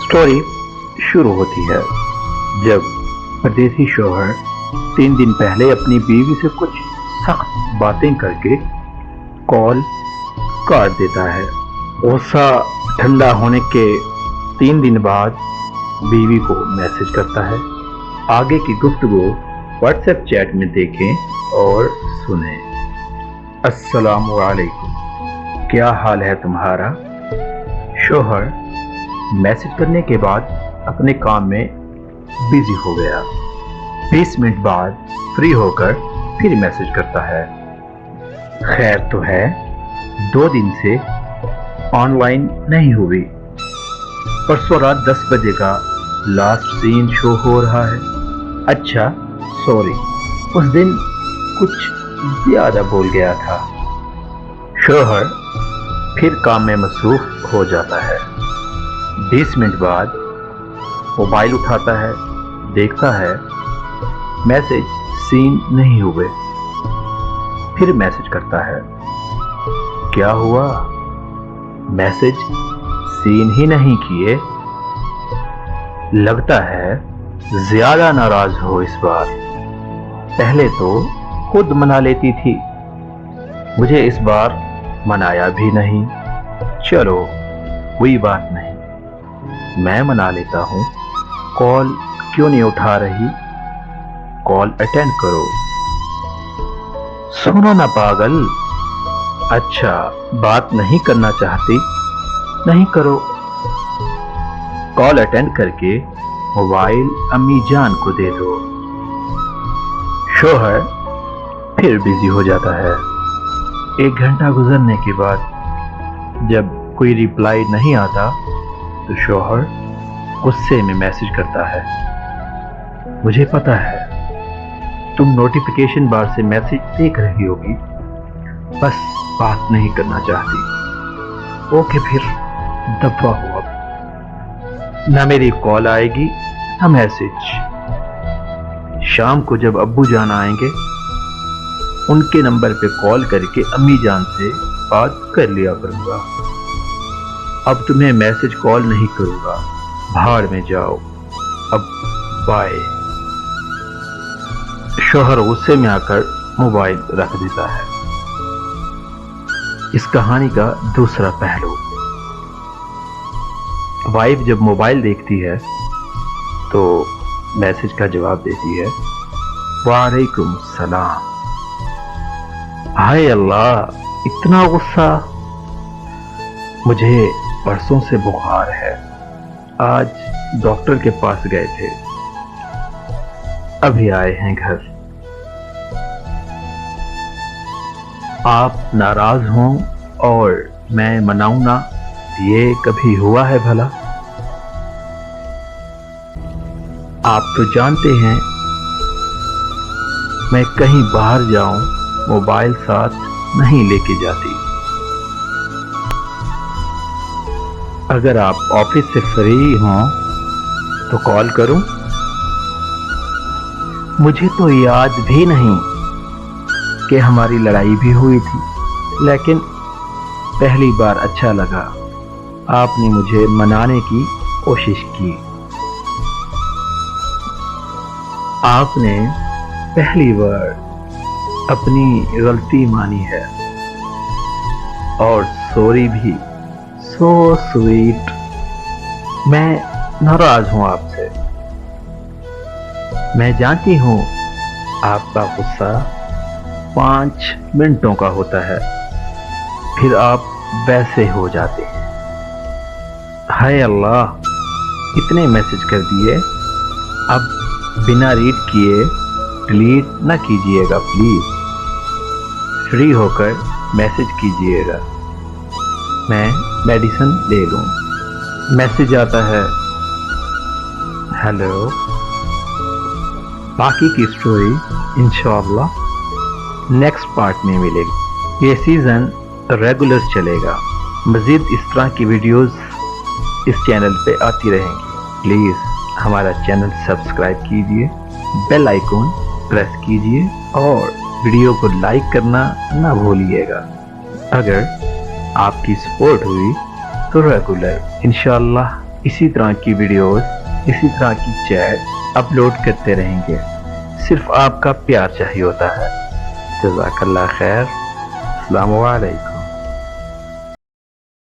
Story शुरू होती है जब परदेसी शौहर 3 दिन पहले अपनी बीवी से कुछ सख्त बातें करके कॉल काट देता है। गुस्सा ठंडा होने के 3 दिन बाद बीवी को मैसेज करता है। आगे की गुफ्तगू व्हाट्सएप चैट में देखें और सुनें। अस्सलामु अलैकुम, क्या हाल है तुम्हारा? शौहर मैसेज करने के बाद अपने काम में बिजी हो गया। 20 मिनट बाद फ्री होकर फिर मैसेज करता है। खैर तो है, 2 दिन से ऑनलाइन नहीं हुई। परसों रात 10 बजे का लास्ट सीन शो हो रहा है। अच्छा सॉरी, उस दिन कुछ ज्यादा बोल गया था। शौहर फिर काम में मसरूफ हो जाता है। 20 मिनट बाद मोबाइल उठाता है, देखता है मैसेज सीन नहीं हुए। फिर मैसेज करता है, क्या हुआ? मैसेज सीन ही नहीं किए? लगता है ज्यादा नाराज हो इस बार। पहले तो खुद मना लेती थी, मुझे इस बार मनाया भी नहीं। चलो कोई बात नहीं, मैं मना लेता हूँ। कॉल क्यों नहीं उठा रही? कॉल अटेंड करो। सुनो ना पागल। अच्छा, बात नहीं करना चाहती? नहीं करो। कॉल अटेंड करके मोबाइल अम्मी जान को दे दो। शौहर फिर बिजी हो जाता है। 1 घंटा गुजरने के बाद जब कोई रिप्लाई नहीं आता तो शौहर गुस्से में मैसेज करता है, मुझे पता है तुम नोटिफिकेशन बार से मैसेज देख रही होगी, बस बात नहीं करना चाहती। ओके फिर दफा हो अब। ना मेरी कॉल आएगी ना मैसेज। शाम को जब अब्बू जान आएंगे उनके नंबर पे कॉल करके अम्मी जान से बात कर लिया करूंगा। अब तुम्हें मैसेज कॉल नहीं करूंगा, भाड़ में जाओ। अब बाय। शौहर गुस्से में आकर मोबाइल रख देता है। इस कहानी का दूसरा पहलू। वाइफ जब मोबाइल देखती है तो मैसेज का जवाब देती है, वालेकुम सलाम। हाय अल्लाह, इतना गुस्सा! मुझे परसों से बुखार है, आज डॉक्टर के पास गए थे, अभी आए हैं घर। आप नाराज हों और मैं मनाऊं ना, ये कभी हुआ है भला? आप तो जानते हैं मैं कहीं बाहर जाऊं मोबाइल साथ नहीं लेके जाती। अगर आप ऑफिस से फ्री हों तो कॉल करूं? मुझे तो याद भी नहीं कि हमारी लड़ाई भी हुई थी, लेकिन पहली बार अच्छा लगा आपने मुझे मनाने की कोशिश की। आपने पहली बार अपनी गलती मानी है और सॉरी भी। So sweet. मैं नाराज हूं आपसे। मैं जानती हूं आपका गुस्सा 5 मिनटों का होता है, फिर आप वैसे हो जाते हैं। हाय अल्लाह, इतने मैसेज कर दिए, अब बिना रीड किए डिलीट न कीजिएगा प्लीज। फ्री होकर मैसेज कीजिएगा, मैं मेडिसिन ले लूं। मैसेज आता है, हेलो। बाकी की स्टोरी इंशाअल्लाह नेक्स्ट पार्ट में मिलेगी। ये सीजन रेगुलर चलेगा। मज़ीद इस तरह की वीडियोस इस चैनल पे आती रहेंगी। प्लीज़ हमारा चैनल सब्सक्राइब कीजिए, बेल आइकॉन प्रेस कीजिए और वीडियो को लाइक करना ना भूलिएगा। अगर आपकी सपोर्ट हुई तो रेगुलर इंशाअल्लाह اسی طرح کی ویڈیوز، اسی طرح کی چیٹ اپلوڈ کرتے رہیں گے، صرف آپ کا پیار چاہیے ہوتا ہے۔ جزاک اللہ خیر، السلام علیکم۔